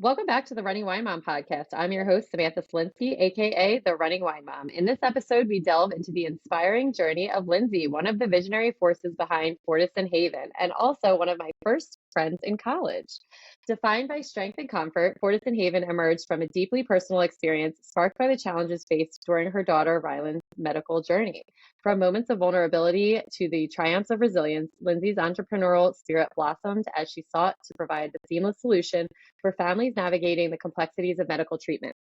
Welcome back to the Running Wine Mom podcast. I'm your host, Samantha Cieslinski, aka the Running Wine Mom. In this episode, we delve into the inspiring journey of Lindsay, one of the visionary forces behind Fortis and Haven, and also one of my first friends in college. Defined by strength and comfort, Fortis and Haven emerged from a deeply personal experience sparked by the challenges faced during her daughter Rylan's medical journey. From moments of vulnerability to the triumphs of resilience, Lindsay's entrepreneurial spirit blossomed as she sought to provide the seamless solution for families navigating the complexities of medical treatment.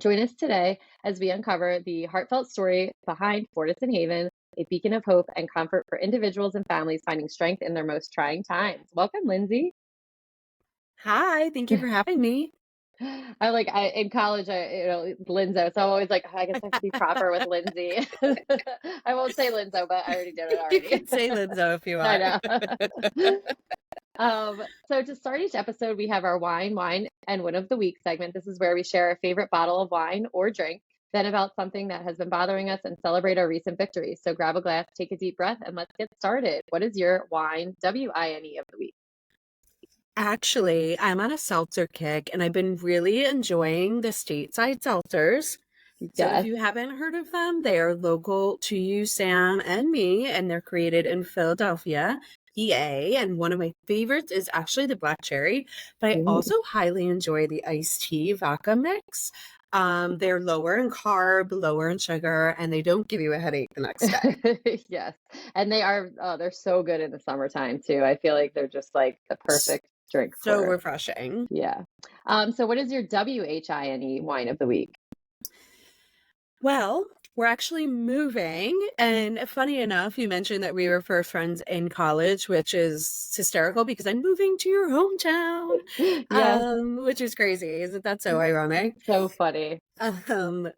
Join us today as we uncover the heartfelt story behind Fortis and Haven, a beacon of hope and comfort for individuals and families finding strength in their most trying times. Welcome, Lindsay. Hi, thank you for having me. In college, Lindsay. So I'm always like, I guess I have to be proper with Lindsay. I won't say Lindsay, but I already did it You already. can say Linzo if you I want. know. So to start each episode, we have our wine, and win of the week segment. This is where we share a favorite bottle of wine or drink, then about something that has been bothering us and celebrate our recent victories. So grab a glass, take a deep breath, and let's get started. What is your wine, WINE, of the week? Actually, I'm on a seltzer kick and I've been really enjoying the stateside seltzers. So if Yes. you haven't heard of them, they are local to you, Sam, and me, and they're created in Philadelphia, PA. And one of my favorites is actually the black cherry, but I Ooh. also highly enjoy the iced tea vodka mix. They're lower in carb, lower in sugar, and they don't give you a headache the next day. Yes. And they're so good in the summertime too. I feel like they're just like the S- perfect drink So for, refreshing. yeah. So what is your WHINE wine of the week? Well, we're actually moving. And funny enough, you mentioned that we were first friends in college, which is hysterical because I'm moving to your hometown, Yes. which is crazy. Isn't that so ironic? So funny.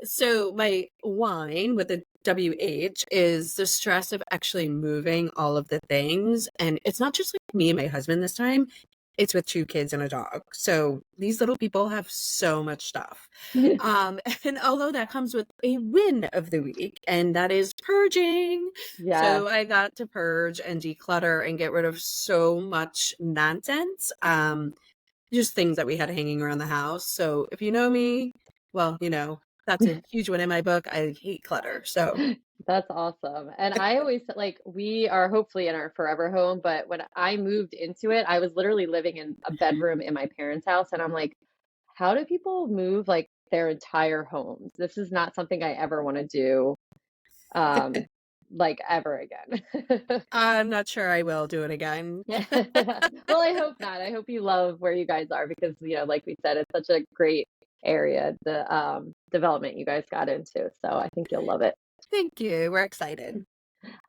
So my wine with the WH is the stress of actually moving all of the things. And it's not just like me and my husband this time. It's with two kids and a dog. So these little people have so much stuff. And although that comes with a win of the week, and that is purging. Yes. So I got to purge and declutter and get rid of so much nonsense. Just things that we had hanging around the house. So if you know me, well, that's a huge one in my book. I hate clutter. So That's awesome. And I always like we are hopefully in our forever home, but when I moved into it, I was literally living in a bedroom in my parents' house and I'm like, how do people move like their entire homes? This is not something I ever want to do um like ever again. I'm not sure I will do it again. Yeah. Well, I hope not. I hope you love where you guys are because, like we said, it's such a great area, the development you guys got into. So I think you'll love it. Thank you. We're excited.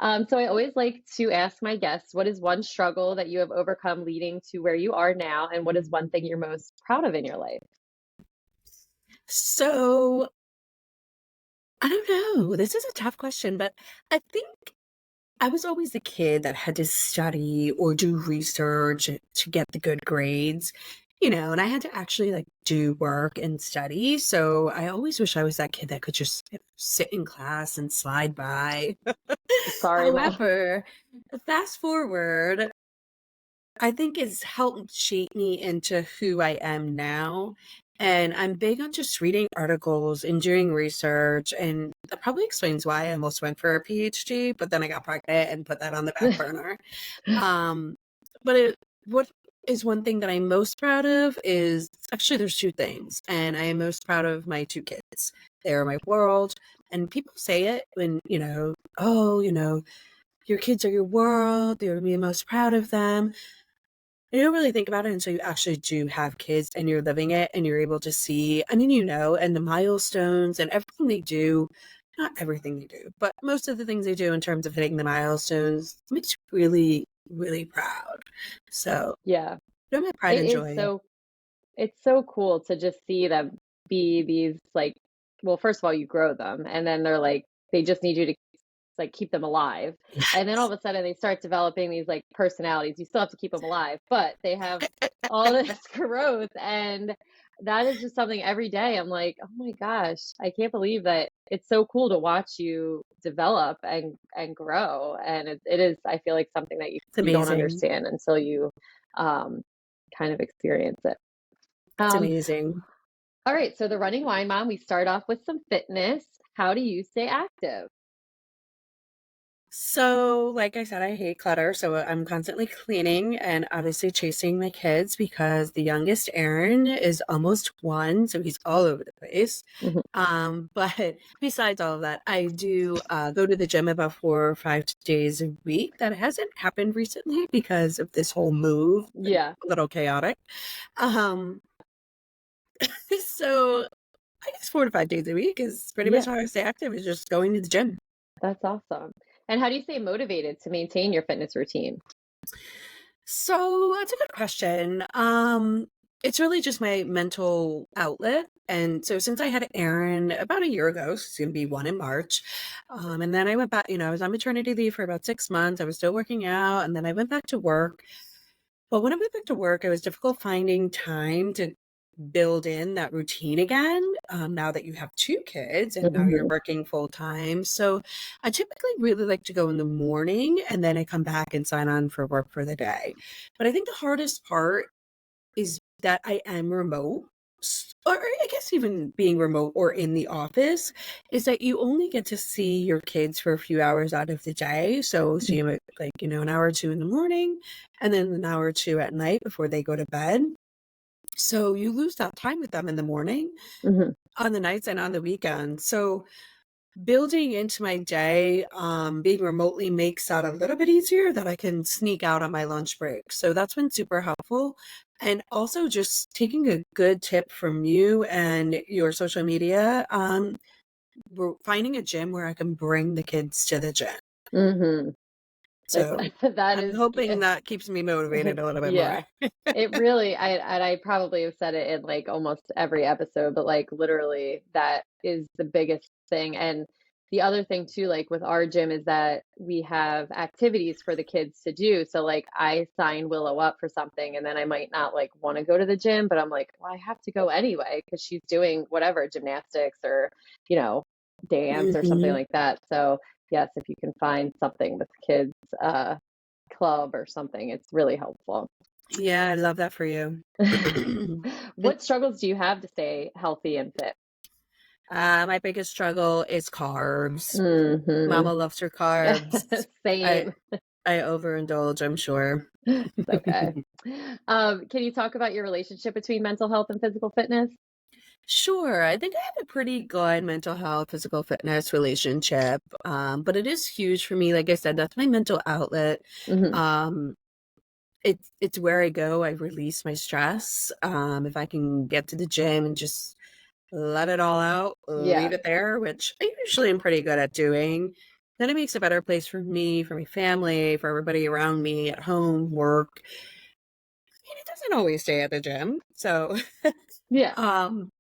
So I always like to ask my guests, what is one struggle that you have overcome leading to where you are now, and what is one thing you're most proud of in your life? So I don't know. This is a tough question, but I think I was always the kid that had to study or do research to get the good grades, and I had to actually like do work and study. So I always wish I was that kid that could just sit in class and slide by. Sorry, mom. However, fast forward, I think it's helped shape me into who I am now. And I'm big on just reading articles and doing research. And that probably explains why I almost went for a PhD, but then I got pregnant and put that on the back burner. Um, what is one thing that I'm most proud of is actually there's two things. And I am most proud of my two kids. They're my world. And people say it when, oh, your kids are your world. You're the most proud of them. You don't really think about it until you actually do have kids and you're living it and you're able to see, I mean, and the milestones and everything they do, not everything they do, but most of the things they do in terms of hitting the milestones makes you really, really proud. So, Yeah, my pride it and is joy. so it's so cool to just see them be these like, well, first of all, you grow them, and then they're like they just need you to like keep them alive. And then all Yes. of a sudden they start developing these like personalities. You still have to keep them alive, but they have all this growth. And that is just something every day I'm like, oh my gosh, I can't believe that it's so cool to watch you develop and grow. And it is, I feel like something that It's you don't amazing. understand until you um kind of experience it. It's Um, amazing. all right, so the running wine mom, we start off with some fitness. How do you stay active? So, like I said, I hate clutter, so I'm constantly cleaning and obviously chasing my kids because the youngest Aaron is almost 1, so he's all over the place. Mhm. But besides all of that, I do go to the gym about 4 or 5 days a week. That hasn't happened recently because of this whole move, been Yeah, a little chaotic. Um, so I guess 4 to 5 days a week is pretty much yeah, how I stay active, is just going to the gym. that's awesome. And how do you stay motivated to maintain your fitness routine? So that's a good question. It's really just my mental outlet. And so since I had Aaron about a year ago, so it's gonna be 1 in March. And then I went back, I was on maternity leave for about 6 months. I was still working out, and then I went back to work. But when I went back to work, it was difficult finding time to build in that routine again, now that you have 2 kids and now you're Mhm, working full time. So I typically really like to go in the morning, and then I come back and sign on for work for the day. But I think the hardest part is that I am remote. Or I guess even being remote or in the office is that you only get to see your kids for a few hours out of the day. So see them at, like, an hour or two in the morning, and then an hour or two at night before they go to bed. So you lose that time with them in the morning, mhm, on the nights, and on the weekends. So building into my day, being remotely makes that a little bit easier, that I can sneak out on my lunch break. So that's been super helpful. And also just taking a good tip from you and your social media, we're finding a gym where I can bring the kids to the gym. mhm. It's So that I'm is hoping that keeps me motivated a little bit yeah. more. It really I probably have said it in, like, almost every episode, but, like, literally, that is the biggest thing, and the other thing too, like, with our gym is that we have activities for the kids to do, so, like, I sign Willow up for something, and then I might not, like, wanna go to the gym, but I'm like, "Well, I have to go anyway because she's doing whatever, gymnastics or, you know, dance or something Mhm. like that." So, yes, if you can find something with kids, club or something, it's really helpful. Yeah, I love that for you. What struggles do you have to stay healthy and fit? My biggest struggle is carbs. Mhm. Mama loves her carbs. I Same. I overindulge, I'm sure. It's okay. Can you talk about your relationship between mental health and physical fitness? Sure, I think I have a pretty good mental health, physical fitness relationship, but it is huge for me. Like I said, that's my mental outlet. Mhm. Um, it's where I go. I release my stress. If I can get to the gym and just let it all out, leave Yeah. it there, which I usually am pretty good at doing, then it makes a better place for me, for my family, for everybody around me at home, work. And it doesn't always stay at the gym. So Yeah. um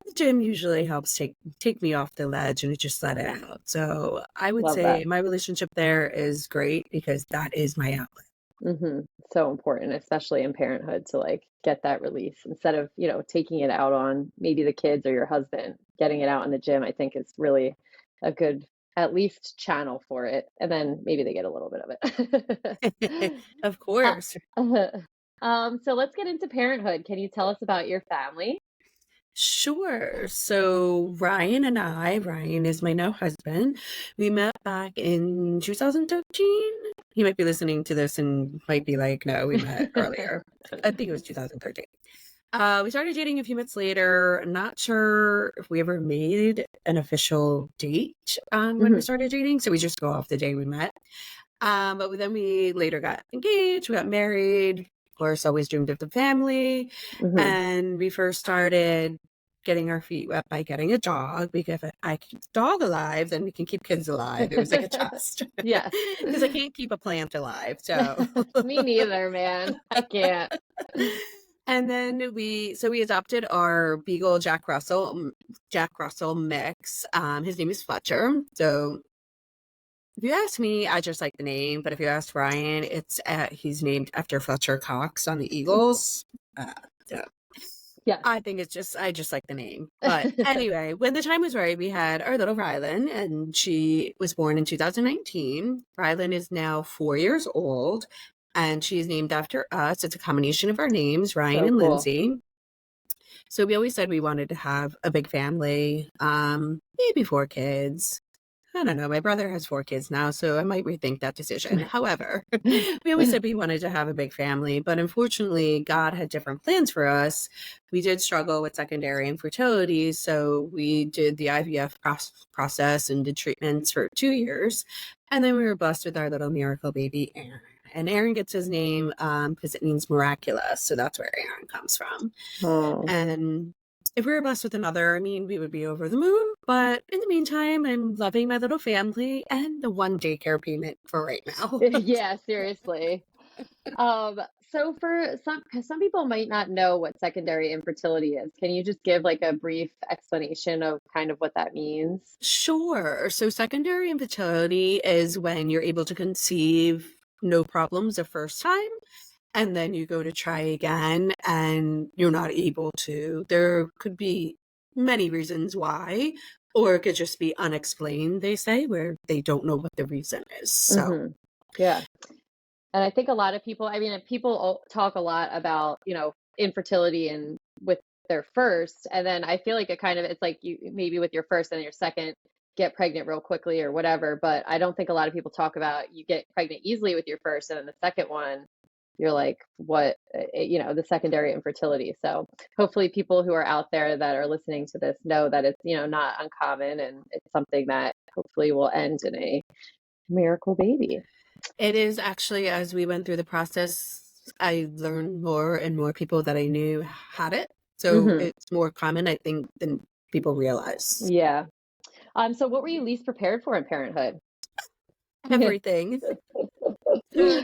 the gym usually helps take me off the ledge and just let it out. So I would Love that. say my relationship there is great because that is my outlet. Mhm. So important, especially in parenthood, to, like, get that release instead of, taking it out on maybe the kids or your husband. Getting it out in the gym, I think, is really a good, at least, channel for it, and then maybe they get a little bit of it. Of Uh, course. so let's get into parenthood. Can you tell us about your family? Sure. So Ryan is my now husband. We met back in 2013. He might be listening to this and might be like, no, we met earlier. I think it was 2013. We started dating a few months later. Not sure if we ever made an official date when we Mhm, started dating. So we just go off the day we met. But then we later got engaged, we got married, of course, always dreamed of the family. mhm. And we first started getting our feet wet by getting a dog, because if I keep the dog alive, then we can keep kids alive. It was like a trust Yes. because I can't keep a plant alive. So, Me neither, man. I can't. and then we adopted our Beagle Jack Russell mix. His name is Fletcher. So if you ask me, I just like the name, but if you ask Ryan, he's named after Fletcher Cox on the Eagles. Uh, so Yes. I just like the name. But anyway, when the time was right, we had our little Rylan, and she was born in 2019. Rylan is now 4 years old, and she's named after us. It's a combination of our names, Ryan So and cool. Lindsay. So we always said we wanted to have a big family, maybe 4 kids. I don't know. My brother has 4 kids now, so I might rethink that decision. However, we always said we wanted to have a big family, but unfortunately, God had different plans for us. We did struggle with secondary infertility, so we did the IVF process and did treatments for 2 years. And then we were blessed with our little miracle baby, Aaron. And Aaron gets his name because it means miraculous. So that's where Aaron comes from. Oh. And if we were blessed with another, I mean, we would be over the moon. But in the meantime, I'm loving my little family and the one daycare payment for right now. Yeah, seriously. Um, so for some, because some people might not know what secondary infertility is, can you just give like a brief explanation of kind of what that means? Sure. So secondary infertility is when you're able to conceive no problems the first time, and then you go to try again and you're not able to. There could be many reasons why, or it could just be unexplained, they say, where they don't know what the reason is. So Hmm. Yeah. And I think a lot of people, I mean, people talk a lot about, infertility and with their first, and then I feel like it kind of, it's like you maybe with your first and your second get pregnant real quickly or whatever, but I don't think a lot of people talk about you get pregnant easily with your first and then the second one, you're like, what, the secondary infertility. So hopefully people who are out there that are listening to this know that it's, not uncommon and it's something that hopefully will end in a miracle baby. it is actually, as we went through the process, I learned more and more people that I knew had it. So Hmm. it's more common, I think, than people realize. Yeah. So what were you least prepared for in parenthood? Everything.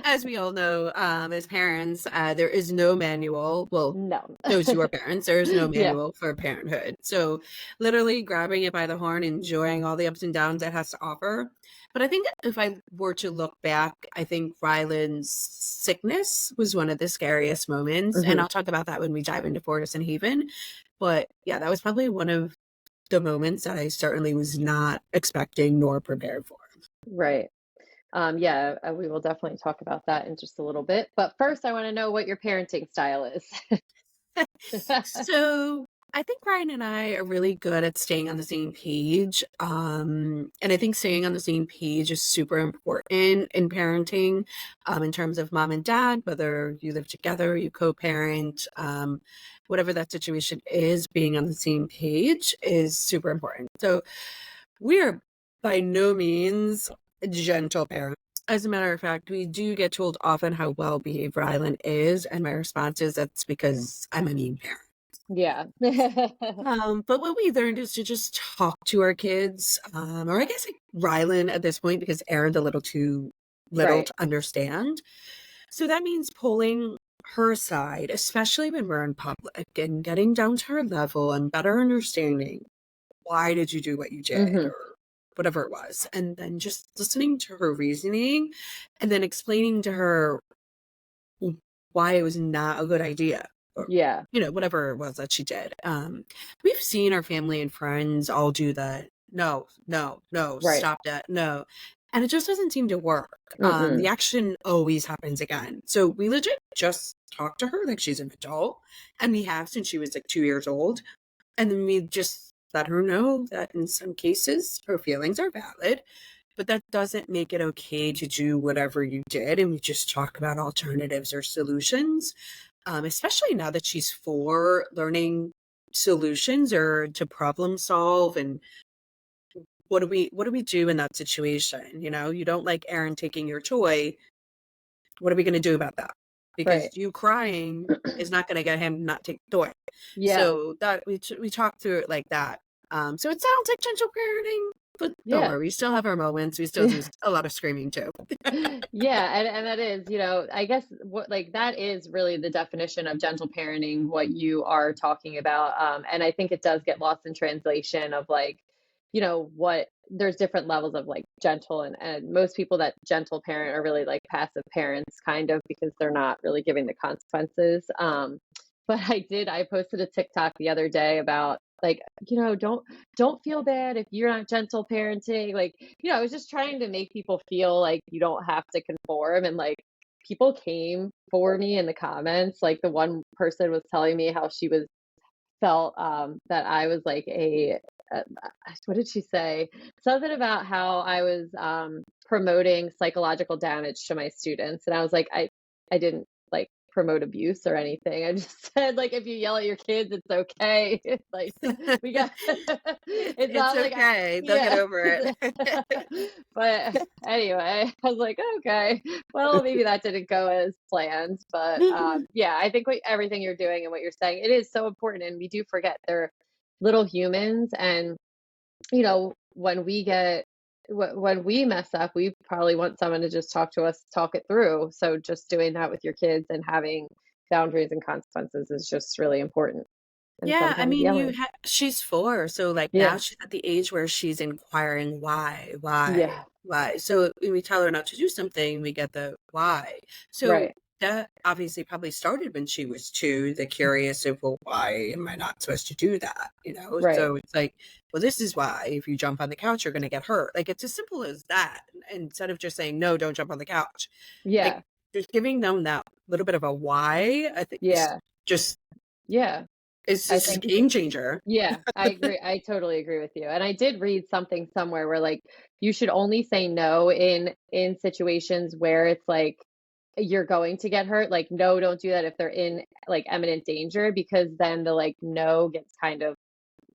As we all know, as parents, there is no manual. Well, No. those who are parents, there is no Yeah. manual for parenthood. So, literally grabbing it by the horn, enjoying all the ups and downs it has to offer. But I think if I were to look back, I think Ryland's sickness was one of the scariest moments. And Hmm. I'll talk about that when we dive into Fortis and Haven. But yeah, that was probably one of the moments that I certainly was not expecting nor prepared for. Right. Yeah, we will definitely talk about that in just a little bit. But first, I want to know what your parenting style is. So I think Ryan and I are really good at staying on the same page. And I think staying on the same page is super important in parenting, in terms of mom and dad, whether you live together, you co-parent, whatever that situation is, being on the same page is super important. So we're by no means gentle parents. As a matter of fact, we do get told often how well behaved Rylan is, and my response is that's because I'm a mean parent. Yeah. But what we learned is to just talk to our kids, or I guess like Rylan at this point, because Aaron's a little too little Right. to understand. So that means pulling her aside, especially when we're in public, and getting down to her level and better understanding why did you do what you did, Hmm. or whatever it was, and then just listening to her reasoning and then explaining to her why it was not a good idea, or Yeah. whatever it was that she did. We've seen our family and friends all do that. No, no, no, Right. stop that, no. And it just doesn't seem to work. The Mm-mm. action always happens again. So we legit just talk to her like she's an adult, and we have since she was like 2 years old. And then we just let her know that in some cases her feelings are valid, but that doesn't make it okay to do whatever you did. And we just talk about alternatives or solutions, especially now that she's 4, learning solutions or to problem solve. And what do we do in that situation? You don't like Aaron taking your toy. What are we going to do about that? Right. Because you crying is not going to get him to not take the toy. Yeah. So that we talk through it like that. So it sounds like gentle parenting, but don't Yeah. worry, we still have our moments. We still do a lot of screaming too. Yeah, and that is, I guess what like that is really the definition of gentle parenting, what you are talking about. And I think it does get lost in translation of like, what there's different levels of like gentle and most people that gentle parent are really like passive parents kind of because they're not really giving the consequences. But I posted a TikTok the other day about like, don't feel bad if you're not gentle parenting. Like, I was just trying to make people feel like you don't have to conform. And like, people came for me in the comments. Like, the one person was telling me how she was felt that I was like what did she say? Something about how I was promoting psychological damage to my students, and I was like, I didn't like promote abuse or anything. I just said like if you yell at your kids, it's okay. Like we got it's It's not like okay. They'll get yeah. over it. But anyway, I was like, okay, well, maybe that didn't go as planned. But yeah, I think everything you're doing and what you're saying, it is so important. And we do forget they're little humans. And, when when we mess up, we probably want someone to just talk to us, talk it through. So just doing that with your kids and having boundaries and consequences is just really important. And Yeah, I sometimes mean, yelling. she's 4, so, like, now Yeah. she's at the age where she's inquiring why, why, Yeah. why? So, when we tell her not to do something, we get the why. So, Right. that obviously probably started when she was 2, the curious of, "Well, why am I not supposed to do that?" You know? Right. So, it's like, "Well, this is why. If you jump on the couch, you're gonna get hurt." Like, it's as simple as that, instead of just saying, "No, don't jump on the couch." Like, Yeah. just giving them that little bit of a why, I think is Yeah. just Yeah. it's I just a think game changer. Yeah, I agree. I totally agree with you. And I did read something somewhere where like you should only say no in situations where it's like you're going to get hurt. Like no, don't do that if they're in like imminent danger, because then the like no gets kind of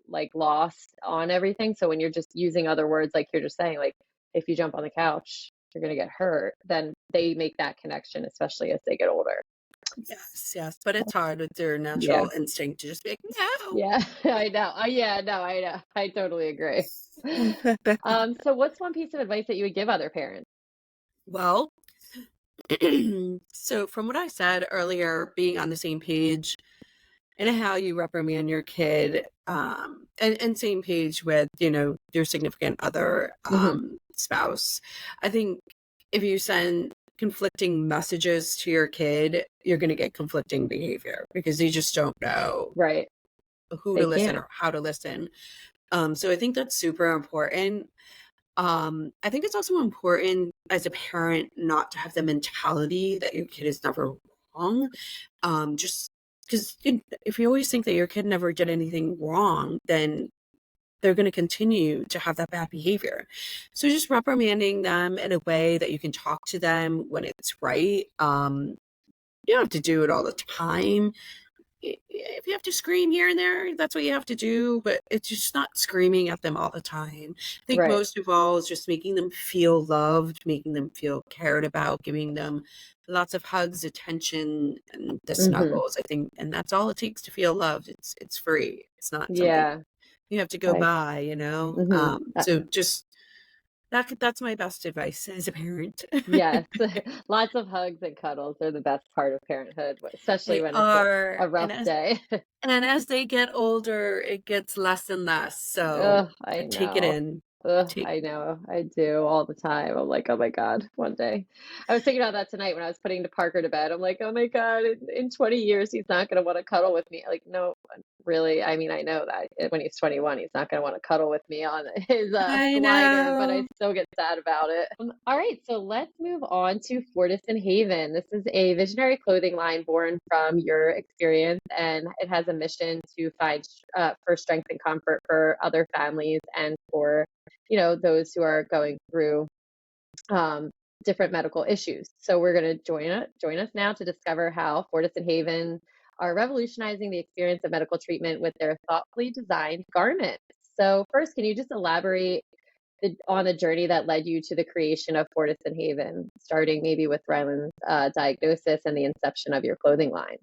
like lost on everything. So when you're just using other words like you're just saying, like if you jump on the couch, you're going to get hurt, then they make that connection, especially as they get older. Yes, yes, but it's hard with their Yeah. natural instinct to just be like, "No." Yeah, I know. Yeah, no, I know. I totally agree. So what's one piece of advice that you would give other parents? Well, so from what I said earlier, being on the same page and how you reprimand your kid, and same page with, your significant other, Hmm. spouse. I think if you send conflicting messages to your kid, you're gonna get conflicting behavior because they just don't know Right. who They to listen can't. or how to listen. So I think that's super important. I think it's also important as a parent not to have the mentality that your kid is never wrong. Just because if you always think that your kid never did anything wrong, then they're going to continue to have that bad behavior. So just reprimanding them in a way that you can talk to them when it's right. You don't have to do it all the time. If you have to scream here and there, that's what you have to do, but it's just not screaming at them all the time. I think Right. most of all is just making them feel loved, making them feel cared about, giving them lots of hugs, attention, and the Hmm. snuggles. I think, and that's all it takes to feel loved. It's free. It's not something Yeah. you have to go I, buy, you know? hmm So just that's my best advice as a parent. yes. Lots of hugs and cuddles are the best part of parenthood, especially They when it's are, a rough day. and as they get older, it gets less and less, so, Ugh, I take it know. in. Ugh, Take I know. I do all the time. I'm like, oh my God, one day. I was thinking about that tonight when I was putting Parker to bed. I'm like, oh my God, in 20 years, he's not going to want to cuddle with me. Like, no, really. I mean, I know that when he's 21, he's not going to want to cuddle with me on his I glider, but I know. still get sad about it. All right, so let's move on to Fortis and Haven. This is a visionary clothing line born from your experience, and it has a mission to find for strength and comfort for other families and for those who are going through um, different medical issues. So we're going to join us now to discover how Fortis and Haven are revolutionizing the experience of medical treatment with their thoughtfully designed garments. So first, can you just elaborate on the journey that led you to the creation of Fortis and Haven, starting maybe with Ryland's diagnosis and the inception of your clothing line?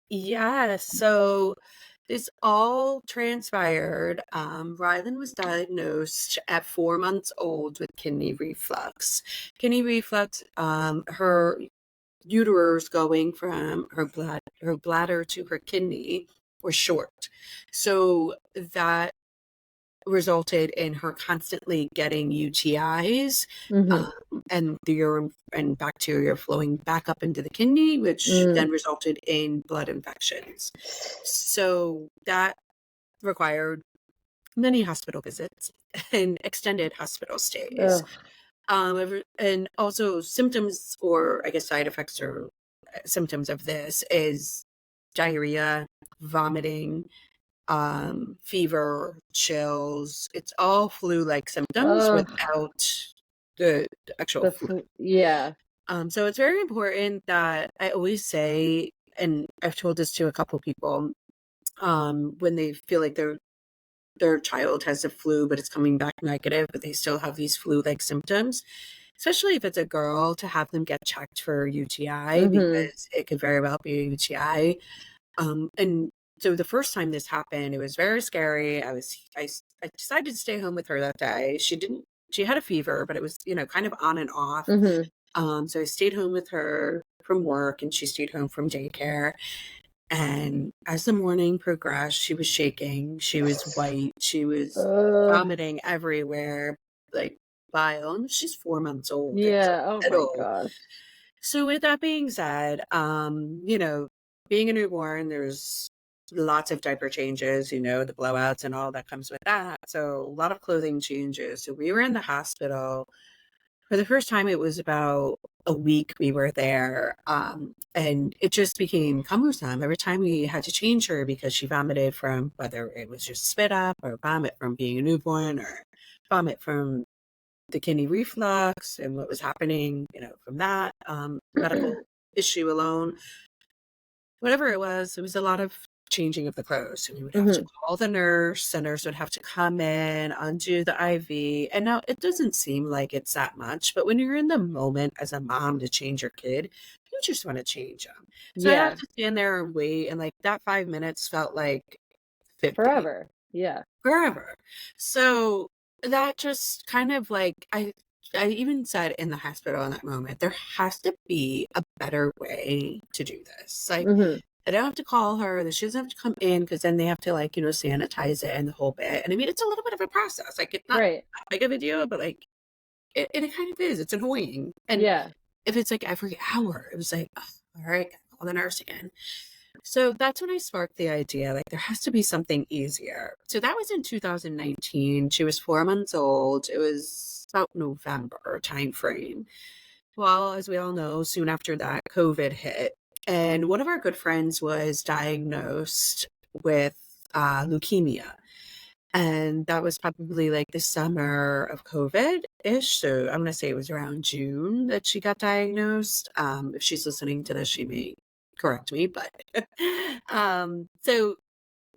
Yeah, so this all transpired. Rylan was diagnosed at 4 months old with kidney reflux. Kidney reflux, her uterus going from her bladder to her kidney was short. So that resulted in her constantly getting UTIs, Mm-hmm. and the urine and bacteria flowing back up into the kidney, which Mm. then resulted in blood infections. So that required many hospital visits and extended hospital stays. Ugh. And also symptoms, or I guess side effects or symptoms of this is diarrhea, vomiting, fever, chills. It's all flu-like symptoms Ugh, without the actual the flu. yeah. So it's very important that I always say, and I've told this to a couple people, when they feel like their child has the flu, but it's coming back negative, but they still have these flu-like symptoms, especially if it's a girl, to have them get checked for UTI Mm-hmm. because it could very well be a UTI. And so the first time this happened, it was very scary. I decided to stay home with her that day. She had a fever, but it was, kind of on and off. Mm-hmm. So I stayed home with her from work and she stayed home from daycare. And as the morning progressed, she was shaking. She was white. She was Ugh. vomiting everywhere, like bile. And she's 4 months old. It's Yeah. Oh my little. gosh. So with that being said, being a newborn, there's lots of diaper changes, the blowouts and all that comes with that. So a lot of clothing changes. So we were in the hospital. For the first time, it was about a week we were there. And it just became cumbersome. Every time we had to change her because she vomited from whether it was just spit up or vomit from being a newborn or vomit from the kidney reflux and what was happening, from that medical issue alone. Whatever it was a lot of changing of the clothes. So we would have to Mm-hmm. call the nurse would have to come in, undo the IV. And now it doesn't seem like it's that much, but when you're in the moment as a mom to change your kid, you just want to change them. So I have Yeah. to stand there and wait. And like that 5 minutes felt like 50 Forever. Yeah. forever. So that just kind of like I even said in the hospital in that moment, there has to be a better way to do this. Like Mm-hmm. I don't have to call her. She doesn't have to come in because then they have to like, sanitize it and the whole bit. And I mean, it's a little bit of a process. Like it's not Right. that big of a deal, but like it kind of is. It's annoying. And Yeah. if it's like every hour, it was like, "Ugh, all right, call the nurse again." So that's when I sparked the idea, like there has to be something easier. So that was in 2019. She was 4 months old. It was about November timeframe. Well, as we all know, soon after that, COVID hit. And one of our good friends was diagnosed with leukemia. And that was probably like the summer of COVID ish. So I'm going to say it was around June that she got diagnosed. If she's listening to this, she may correct me. But so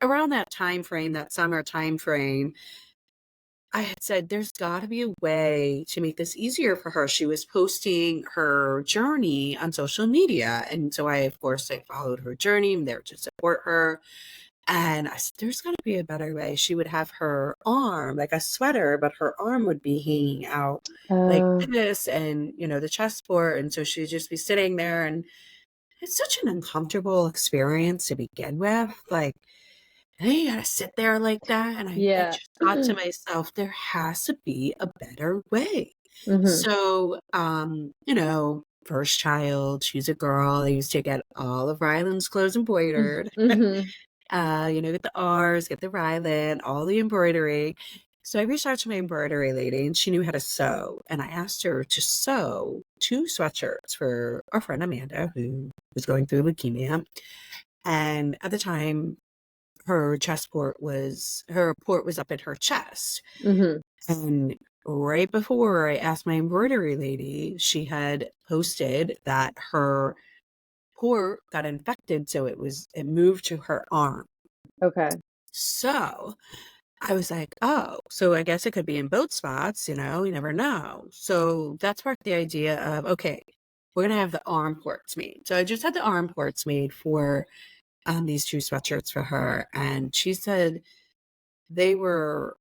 around that time frame, that summer time frame, I had said, there's got to be a way to make this easier for her. She was posting her journey on social media. And so I, of course, I followed her journey. I'm there to support her. And I said, there's got to be a better way. She would have her arm like a sweater, but her arm would be hanging out like Uh, this and, the chessboard. And so she'd just be sitting there. And it's such an uncomfortable experience to begin with. Like, hey, you gotta sit there like that. And I yeah. just thought to myself, there has to be a better way. Mm-hmm. So, first child, she's a girl. I used to get all of Ryland's clothes embroidered. Mm-hmm. Get the R's, get the Ryland, all the embroidery. So I reached out to my embroidery lady and she knew how to sew. And I asked her to sew 2 sweatshirts for our friend Amanda, who was going through leukemia. And at the time, her port was up in her chest. Mm-hmm. And right before I asked my embroidery lady, she had posted that her port got infected, so it moved to her arm. Okay. So I was like, oh, so I guess it could be in both spots, you never know. So that sparked the idea of, okay, we're gonna have the arm ports made. So I just had the arm ports made for these 2 sweatshirts for her, and she said they were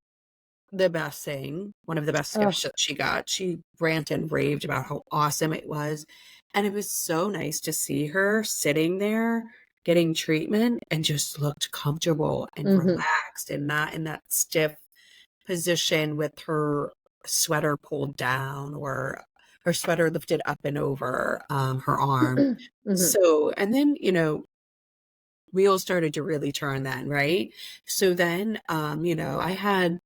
the best thing, one of the best Oh. gifts that she got. She ranted and raved about how awesome it was. And it was so nice to see her sitting there getting treatment and just looked comfortable and Mm-hmm. relaxed and not in that stiff position with her sweater pulled down or her sweater lifted up and over her arm. Mm-hmm. So, and then, wheels started to really turn then, right? So then, I had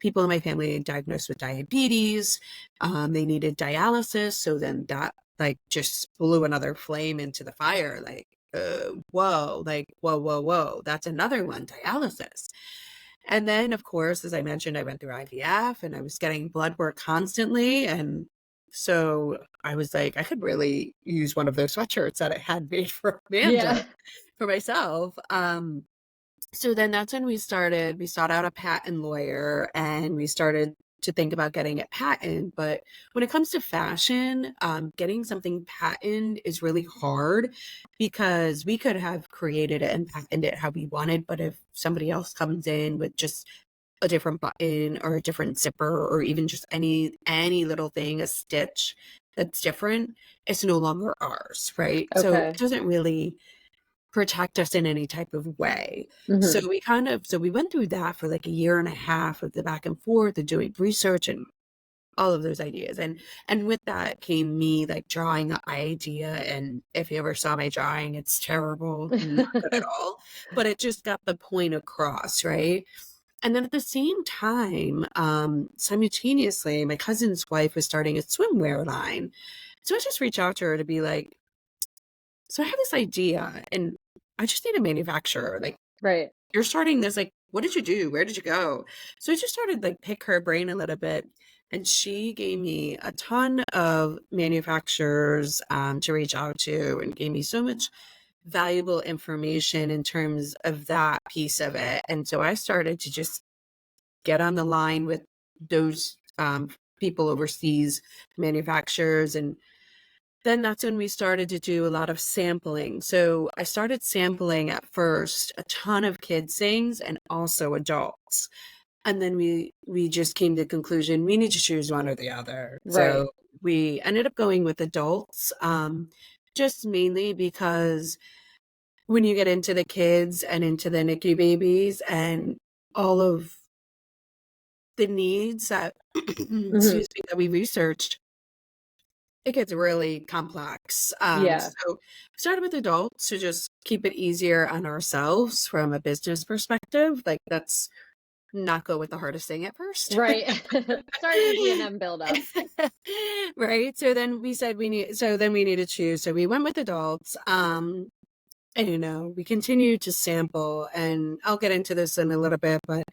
people in my family diagnosed with diabetes. They needed dialysis. So then that like just blew another flame into the fire. Like, whoa, like, whoa, that's another one, dialysis. And then, of course, as I mentioned, I went through IVF and I was getting blood work constantly. And so I was like, I could really use one of those sweatshirts that I had made for Amanda Yeah. for myself. So then that's when we sought out a patent lawyer and we started to think about getting it patent. But when it comes to fashion, getting something patent is really hard because we could have created it and patented it how we wanted. But if somebody else comes in with just a different button or a different zipper or even just any little thing, a stitch that's different, it's no longer ours, right? So it Okay. doesn't really protect us in any type of way. So Hmm. we went through that for like a year and a half of the back and forth and doing research and all of those ideas. And with that came me like drawing the idea. And if you ever saw my drawing, it's terrible, not good at all. But it just got the point across, right? And then at the same time, simultaneously, my cousin's wife was starting a swimwear line. So I just reached out to her to be like, so I have this idea and I just need a manufacturer. Like, Right. you're starting this, like, what did you do? Where did you go? So I just started like pick her brain a little bit. And she gave me a ton of manufacturers to reach out to and gave me so much valuable information in terms of that piece of it. And so I started to just get on the line with those people overseas, manufacturers, and then that's when we started to do a lot of sampling. So I started sampling at first a ton of kids things and also adults. And then we just came to the conclusion we need to choose one or the other. Right. So we ended up going with adults, just mainly because when you get into the kids and into the NICU babies and all of the needs that Hmm. excuse me, that we researched, it gets really complex. Yeah. So started with adults to just keep it easier on ourselves from a business perspective. Like let's not go with the hardest thing at first. Right. Start easy and then build up. Right. So then we said we need to choose. So we went with adults. And we continued to sample and I'll get into this in a little bit, but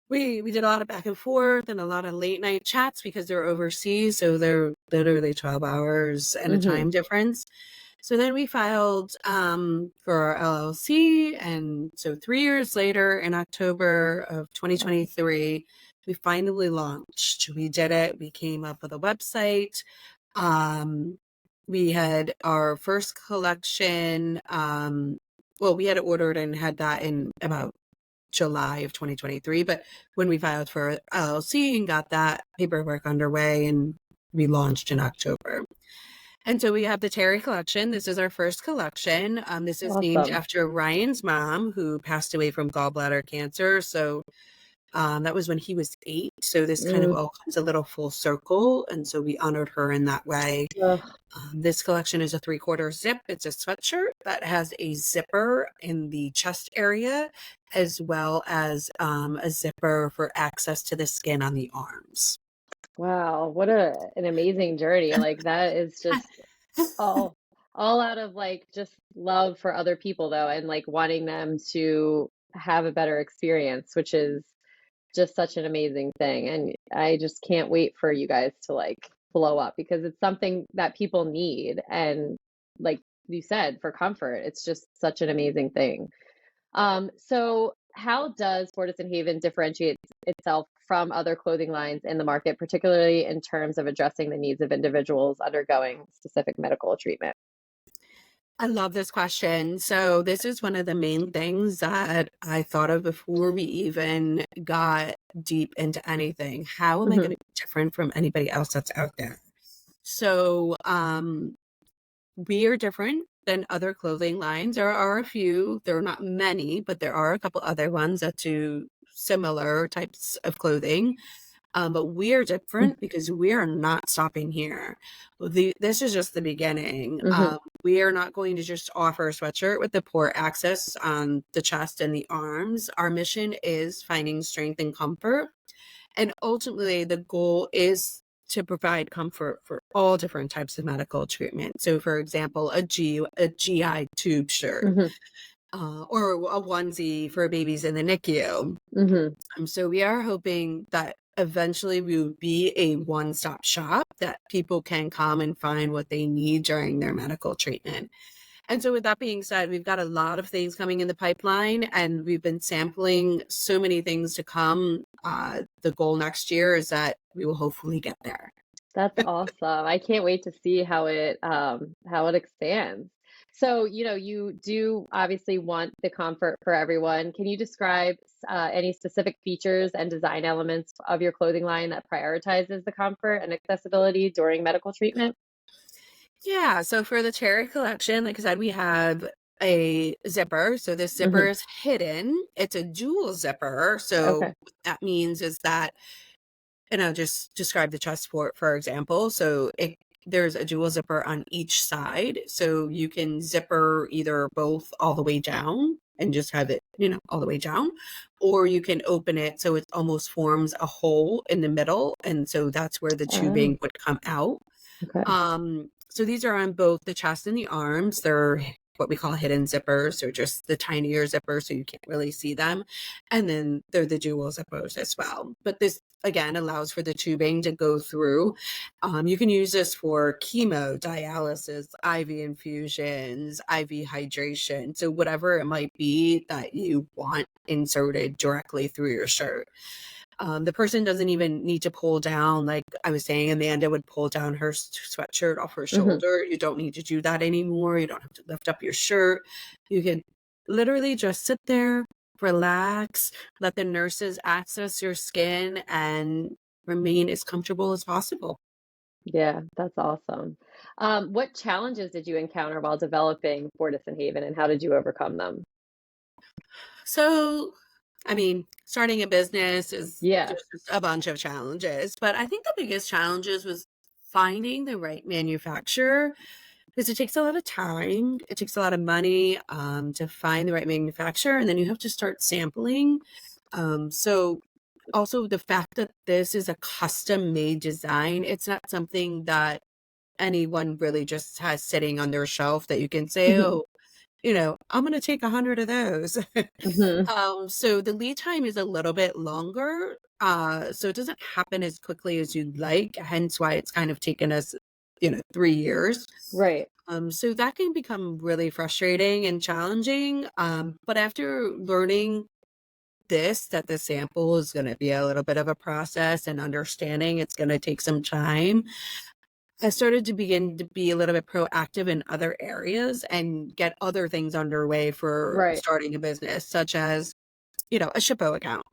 we did a lot of back and forth and a lot of late night chats because they're overseas, so they're literally 12 hours and a Hmm. time difference. So then we filed for our LLC, and so 3 years later, in October of 2023, we finally launched. We did it. We came up with a website. Um, we had our first collection. Well, we had ordered and had that in about July of 2023. But when we filed for LLC and got that paperwork underway, and we launched in October. And so we have the Terry collection. This is our first collection. This is named Awesome. after Ryan's mom, who passed away from gallbladder cancer. So that was when he was 8. So this kind of Mm. all comes a little full circle. And so we honored her in that way. Ugh. This collection is a 3/4 zip. It's a sweatshirt that has a zipper in the chest area, as well as a zipper for access to the skin on the arms. Wow. What an amazing journey. Like that is just all all out of like just love for other people though and like wanting them to have a better experience, which is just such an amazing thing. And I just can't wait for you guys to like blow up because it's something that people need. And like you said, for comfort, it's just such an amazing thing. So how does Fortis and Haven differentiate itself from other clothing lines in the market, particularly in terms of addressing the needs of individuals undergoing specific medical treatment? I love this question. So this is one of the main things that I thought of before we even got deep into anything. How am I going Hmm. to be different from anybody else that's out there? So we are different than other clothing lines. There are a few, there are not many, but there are a couple other ones that do similar types of clothing. But we are different because we are not stopping here. This is just the beginning. Hmm. We are not going to just offer a sweatshirt with the port access on the chest and the arms. Our mission is finding strength and comfort. And ultimately, the goal is to provide comfort for all different types of medical treatment. So, for example, a GI tube shirt, Hmm. or a onesie for babies in the NICU. Hmm. So we are hoping that eventually we will be a one-stop shop that people can come and find what they need during their medical treatment. And so with that being said, we've got a lot of things coming in the pipeline, and we've been sampling so many things to come. The goal next year is that we will hopefully get there. That's awesome. I can't wait to see how it expands. So, you do obviously want the comfort for everyone. Can you describe any specific features and design elements of your clothing line that prioritizes the comfort and accessibility during medical treatment? Yeah, so for the cherry collection, like I said, we have a zipper. So this zipper Hmm. is hidden. It's a dual zipper. So Okay. what that means is that, and I'll just describe the chest for example. So there's a dual zipper on each side. So you can zipper either both all the way down and just have it, all the way down, or you can open it so it almost forms a hole in the middle. And so that's where the Oh, tubing would come out. okay. So these are on both the chest and the arms. They're what we call hidden zippers. They're just the tinier zippers, so you can't really see them. And then they're the dual zippers as well. But this again allows for the tubing to go through. You can use this for chemo, dialysis, IV infusions, IV hydration. So whatever it might be that you want inserted directly through your shirt. The person doesn't even need to pull down, like I was saying, Amanda would pull down her sweatshirt off her Hmm. shoulder. You don't need to do that anymore. You don't have to lift up your shirt. You can literally just sit there, relax, let the nurses access your skin, and remain as comfortable as possible. Yeah, that's awesome. What challenges did you encounter while developing Fortis and Haven, and how did you overcome them? So, I mean, starting a business is Yeah. just a bunch of challenges, but I think the biggest challenges was finding the right manufacturer. Because it takes a lot of time, it takes a lot of money, to find the right manufacturer, and then you have to start sampling. So also the fact that this is a custom-made design, it's not something that anyone really just has sitting on their shelf that you can say, Hmm. "Oh, I'm gonna take 100 of those." Hmm. So the lead time is a little bit longer, so it doesn't happen as quickly as you'd like, hence why it's kind of taken us, 3 years. Right. So that can become really frustrating and challenging. But after learning that the sample is going to be a little bit of a process and understanding it's going to take some time, I started to begin to be a little bit proactive in other areas and get other things underway for Right. starting a business, such as, a Shippo account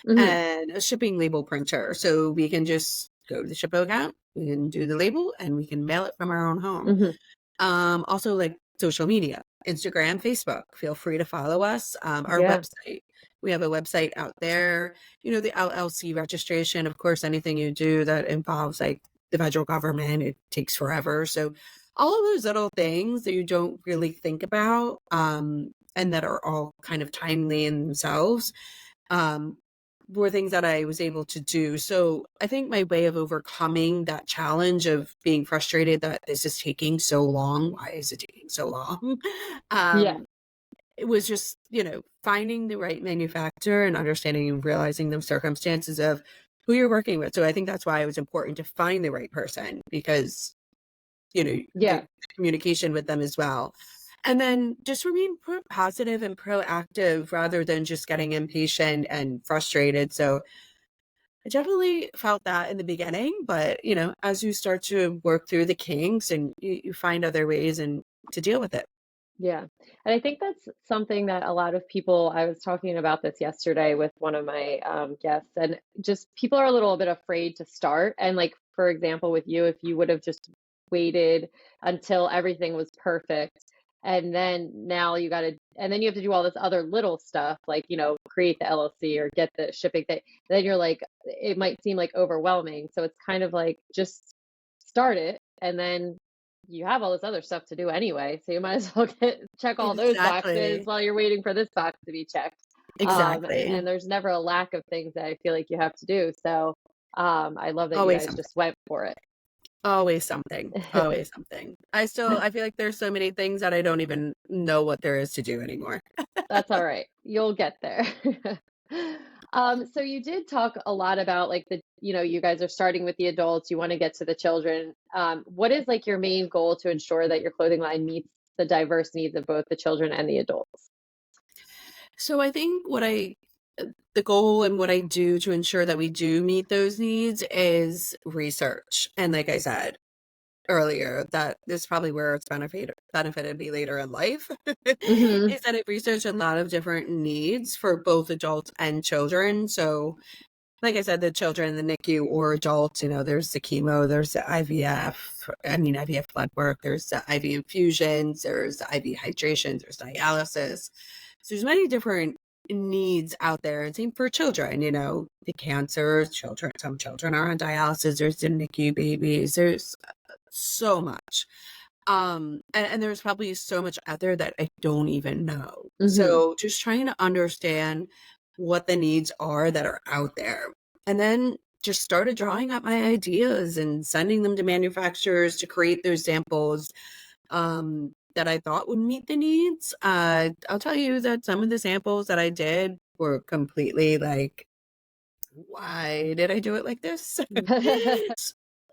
Hmm. and a shipping label printer. So we can just go to the Shippo account, we can do the label, and we can mail it from our own home. Hmm. Also like social media, Instagram, Facebook. Feel free to follow us. Our Yeah. website. We have a website out there. The LLC registration, of course, anything you do that involves like the federal government, it takes forever. So all of those little things that you don't really think about, and that are all kind of timely in themselves, um, were things that I was able to do. So I think my way of overcoming that challenge of being frustrated that this is taking so long, why is it taking so long? Yeah. um, it was just, finding the right manufacturer and understanding and realizing the circumstances of who you're working with. So I think that's why it was important to find the right person because, the Yeah. communication with them as well. And then just remain positive and proactive rather than just getting impatient and frustrated. So I definitely felt that in the beginning, but as you start to work through the kinks and you find other ways and to deal with it. Yeah. And I think that's something that a lot of people, I was talking about this yesterday with one of my guests, and just people are a little bit afraid to start. And, like, for example, with you, if you would have just waited until everything was perfect, and then now you got to, and then you have to do all this other little stuff, like, create the LLC or get the shipping thing, then you're like, it might seem like overwhelming. So it's kind of like, just start it, and then you have all this other stuff to do anyway, so you might as well check all those boxes Exactly. while you're waiting for this box to be checked. And Exactly. there's never a lack of things that I feel like you have to do. So, I love that you Always guys something. just went for it. Always something. Always something. I feel like there's so many things that I don't even know what there is to do anymore. That's all right. You'll get there. So you did talk a lot about like you guys are starting with the adults, you want to get to the children. What is like your main goal to ensure that your clothing line meets the diverse needs of both the children and the adults? So I think the goal and what I do to ensure that we do meet those needs is research. And like I said earlier, that is probably where it's benefited me later in life, Hmm. is that I've researched a lot of different needs for both adults and children. So like I said, the children in the NICU or adults, there's the chemo, there's the IVF, IVF blood work, there's the IV infusions, there's the IV hydration, there's dialysis. So there's many different needs out there. And same for children, the cancer children, some children are on dialysis, there's the NICU babies, there's so much. And there's probably so much out there that I don't even know. Hmm. So just trying to understand what the needs are that are out there. And then just started drawing up my ideas and sending them to manufacturers to create those samples that I thought would meet the needs. I'll tell you that some of the samples that I did were completely like, why did I do it like this?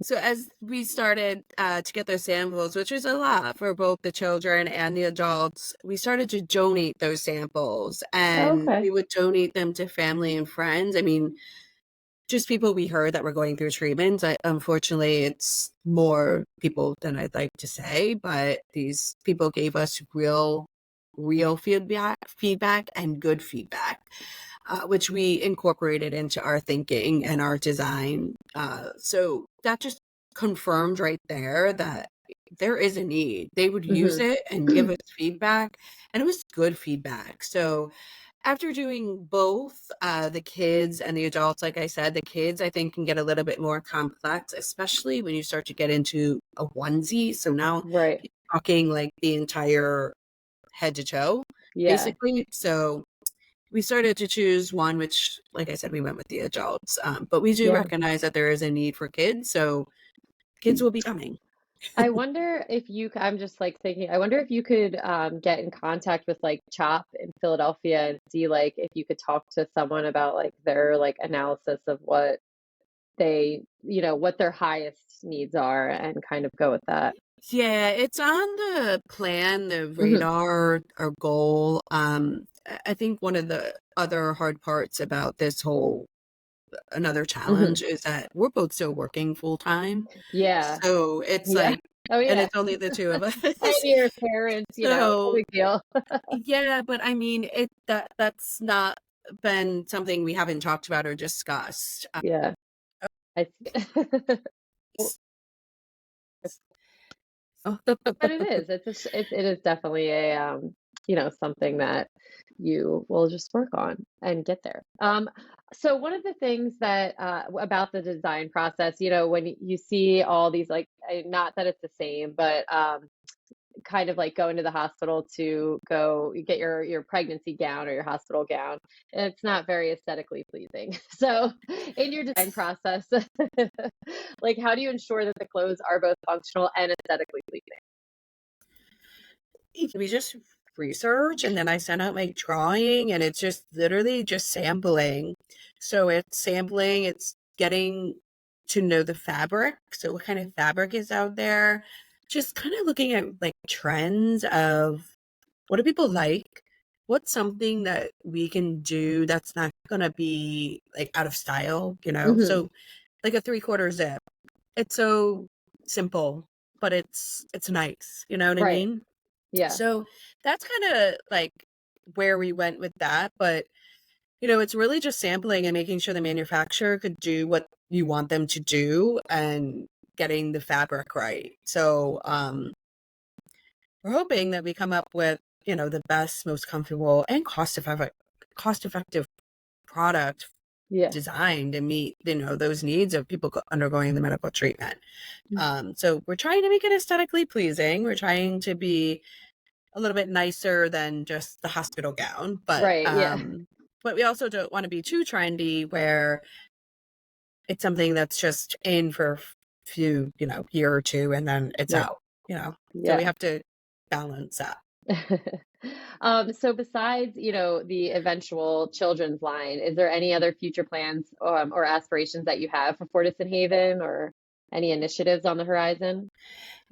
So as we started to get those samples, which was a lot for both the children and the adults, we started to donate those samples, and Okay. we would donate them to family and friends. Just people we heard that were going through treatments. Unfortunately, it's more people than I'd like to say, but these people gave us real feedback and good feedback, which we incorporated into our thinking and our design. So that just confirmed right there that there is a need. They would use Hmm. it and give us feedback, and it was good feedback. So after doing both, the kids and the adults, like I said, the kids I think can get a little bit more complex, especially when you start to get into a onesie. So now Right. you're talking like the entire head to toe, Yeah. basically. So we started to choose one, which, like I said, we went with the adults. But we do Yeah. recognize that there is a need for kids, so kids will be coming. I wonder if I'm just like thinking, I wonder if you could get in contact with like CHOP in Philadelphia and see like if you could talk to someone about like their like analysis of what what their highest needs are and kind of go with that. Yeah, it's on the plan, the Hmm. radar or goal. I think one of the other hard parts about this whole another Hmm. challenge is that we're both still working full time. Yeah. So it's Yeah. like, Oh and yeah. it's only the two of And us. your parents, no So big deal. yeah, but that's not been something we haven't talked about or discussed. Yeah. I see. Well, but it is. It is definitely a something that you will just work on and get there. So one of the things that about the design process, when you see all these like not that it's the same, but kind of like going to the hospital to go get your pregnancy gown or your hospital gown. It's not very aesthetically pleasing. So in your design process, like how do you ensure that the clothes are both functional and aesthetically pleasing? we just research, and then I send out my drawing, and it's just literally just sampling. So it's sampling, it's getting to know the fabric. So what kind of fabric is out there? Just kind of looking at like trends of what do people like? What's something that we can do that's not gonna be like out of style? Hmm. So like a 3/4 zip. It's so simple, but it's nice. You know what I Right. mean? Yeah. So that's kind of like where we went with that. But, it's really just sampling and making sure the manufacturer could do what you want them to do and getting the fabric right. So we're hoping that we come up with, the best, most comfortable and cost effective product Yeah. designed to meet, those needs of people undergoing the medical treatment. Mm. So we're trying to make it aesthetically pleasing. We're trying to be a little bit nicer than just the hospital gown, but Right. Yeah. we also don't want to be too trendy where it's something that's just in for a few, year or two, and then it's Right. out, so we Yeah. have to balance that. So besides, the eventual children's line, is there any other future plans or aspirations that you have for Fortis and Haven or any initiatives on the horizon?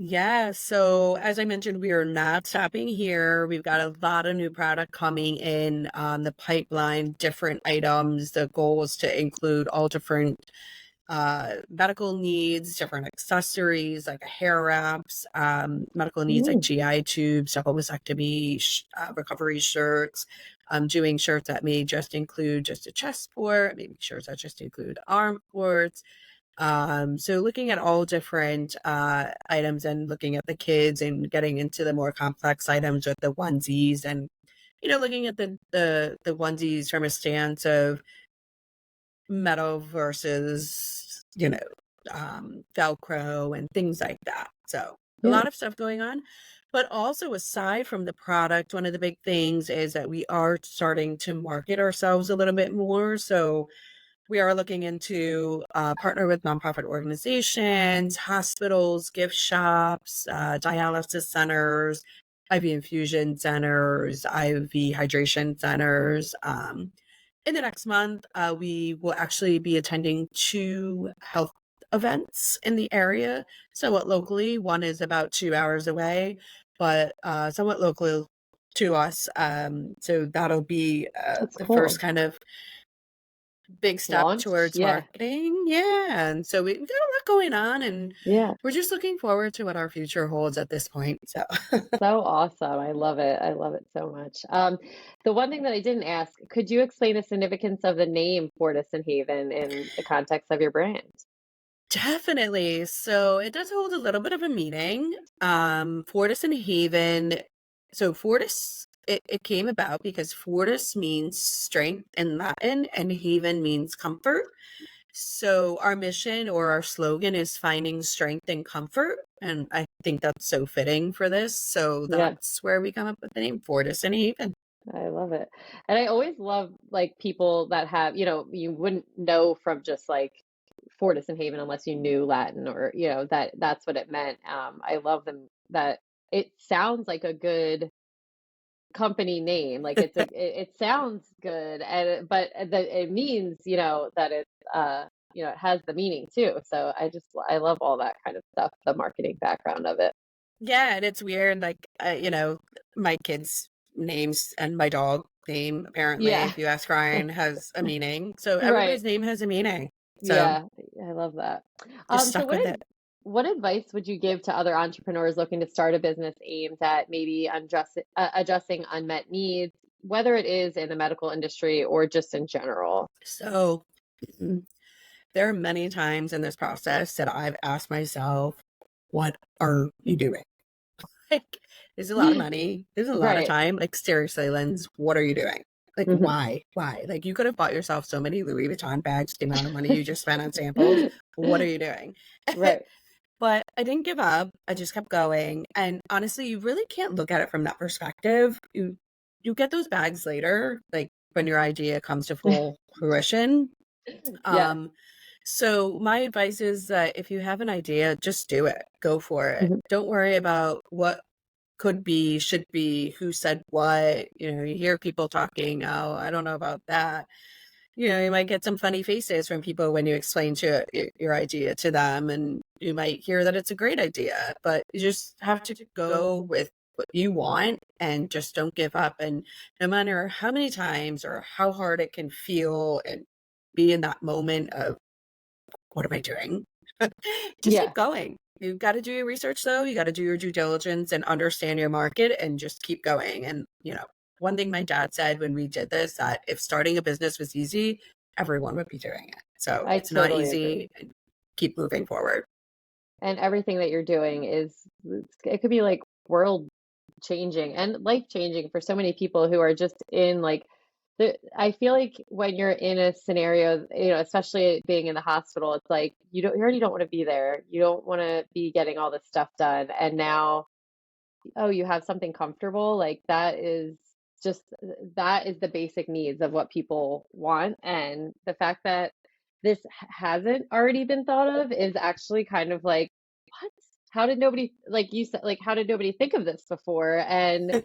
Yeah, so as I mentioned, we are not stopping here. We've got a lot of new product coming in on the pipeline, different items. The goal is to include all different medical needs, different accessories like hair wraps, medical needs like Mm, GI tubes, double mastectomy, recovery shirts. Doing shirts that may just include just a chest port, maybe shirts that just include arm ports. So looking at all different items and looking at the kids and getting into the more complex items with the onesies, and looking at the onesies from a stance of metal versus Velcro and things like that. So a yeah, lot of stuff going on. But also, aside from the product, one of the big things is that we are starting to market ourselves a little bit more. So we are looking into partner with nonprofit organizations, hospitals, gift shops, dialysis centers, IV infusion centers, IV hydration centers. In the next month, we will actually be attending 2 health events in the area, somewhat locally. One is about 2 hours away, but somewhat local to us. So that'll be that's the first cool. kind of big step Launch. towards Yeah. marketing. Yeah. And so we've got a lot going on, and Yeah. we're just looking forward to what our future holds at this point. So So awesome. I love it. I love it so much. The one thing that I didn't ask, could you explain the significance of the name Fortis and Haven in the context of your brand? definitely. So it does hold a little bit of a meaning. Fortis and Haven. So Fortis, it came about because Fortis means strength in Latin and Haven means comfort. So our mission or our slogan is finding strength and comfort. And I think that's so fitting for this. So Yeah. that's where we come up with the name Fortis and Haven. I love it. And I always love like people that have, you wouldn't know from just like Fortis and Haven unless you knew Latin or, that's what it meant. I love them that it sounds like a good company name. Like it sounds good but it means, that it's it has the meaning too. So I love all that kind of stuff, the marketing background of it. Yeah, and it's weird. Like, my kids' names and my dog name, apparently, Yeah. if you ask Ryan, has a meaning. So Right. everybody's name has a meaning. So Yeah, I love that. just So stuck with it. what advice would you give to other entrepreneurs looking to start a business aimed at maybe addressing unmet needs, whether it is in the medical industry or just in general? So there are many times in this process that I've asked myself, what are you doing? Like, there's a lot of money. There's a lot of Right. time. Like, seriously, Linz, what are you doing? Like, Mhm. why? Why? Like, you could have bought yourself so many Louis Vuitton bags, the amount of money you just spent on samples. What are you doing? Right. But I didn't give up. I just kept going. And honestly, you really can't look at it from that perspective. You get those bags later, like when your idea comes to full fruition. Yeah. Um, so my advice is that if you have an idea, just do it. Go for it. Mhm. Don't worry about what could be, should be, who said what. You hear people talking, oh, I don't know about that. You might get some funny faces from people when you explain your idea to them, and you might hear that it's a great idea, but you just have to go with what you want and just don't give up. And no matter how many times or how hard it can feel and be in that moment of, what am I doing? Just Yeah. keep going. You've got to do your research though. You got to do your due diligence and understand your market and just keep going. And, one thing my dad said when we did this, that if starting a business was easy, everyone would be doing it. So I it's not totally agree. easy. And keep moving forward. And everything that you're doing it could be like world changing and life changing for so many people who are just in like I feel like when you're in a scenario, especially being in the hospital, it's like you already don't want to be there. You don't want to be getting all this stuff done. And now, oh, you have something comfortable, like just that is the basic needs of what people want. And the fact that this hasn't already been thought of is actually kind of like, what? How did nobody, like you said, like, how did nobody think of this before? And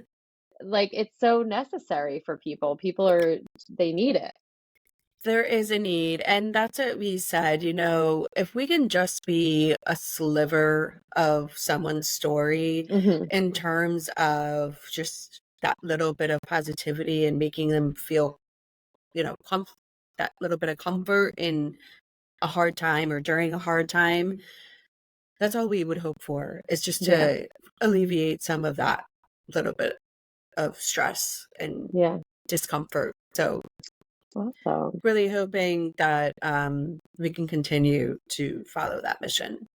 like, it's so necessary for people. People are, they need it. There is a need, and that's what we said, if we can just be a sliver of someone's story Hmm. in terms of just that little bit of positivity and making them feel, that little bit of comfort in a hard time or during a hard time, that's all we would hope for, is just Yeah. to alleviate some of that little bit of stress and Yeah. discomfort. So Awesome. really hoping that we can continue to follow that mission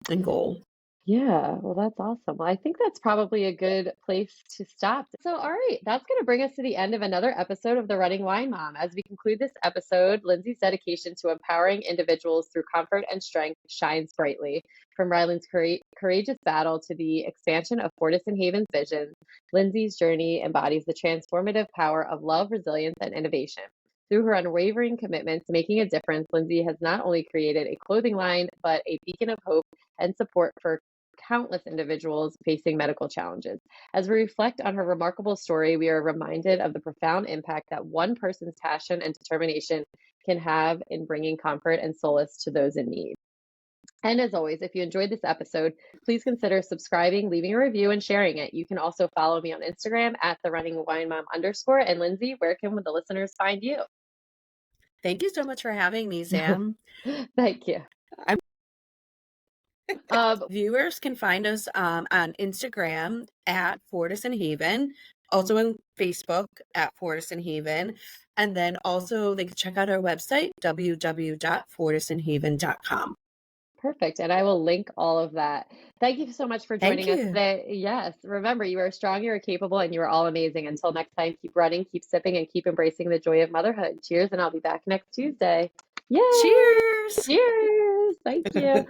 and goal. Yeah, well, that's awesome. Well, I think that's probably a good place to stop. So, all right, that's going to bring us to the end of another episode of The Running Wine Mom. As we conclude this episode, Lindsay's dedication to empowering individuals through comfort and strength shines brightly. From Ryland's courageous battle to the expansion of Fortis and Haven's vision, Lindsay's journey embodies the transformative power of love, resilience, and innovation. Through her unwavering commitment to making a difference, Lindsay has not only created a clothing line, but a beacon of hope and support for countless individuals facing medical challenges. As we reflect on her remarkable story, we are reminded of the profound impact that one person's passion and determination can have in bringing comfort and solace to those in need. And as always, if you enjoyed this episode, please consider subscribing, leaving a review, and sharing it. You can also follow me on Instagram at the running wine mom _. And Lindsay, where can the listeners find you? Thank you so much for having me, Sam. Thank you. Viewers can find us on Instagram at Fortis and Haven, also on Facebook at Fortis and Haven, and then also they can check out our website, www.fortisandhaven.com. Perfect. And I will link all of that. Thank you so much for Thank joining us you. today. Yes, remember, you are strong, you are capable, and you are all amazing. Until next time, keep running, keep sipping, and keep embracing the joy of motherhood. Cheers, and I'll be back next Tuesday. Yay! Cheers. Cheers! Thank you.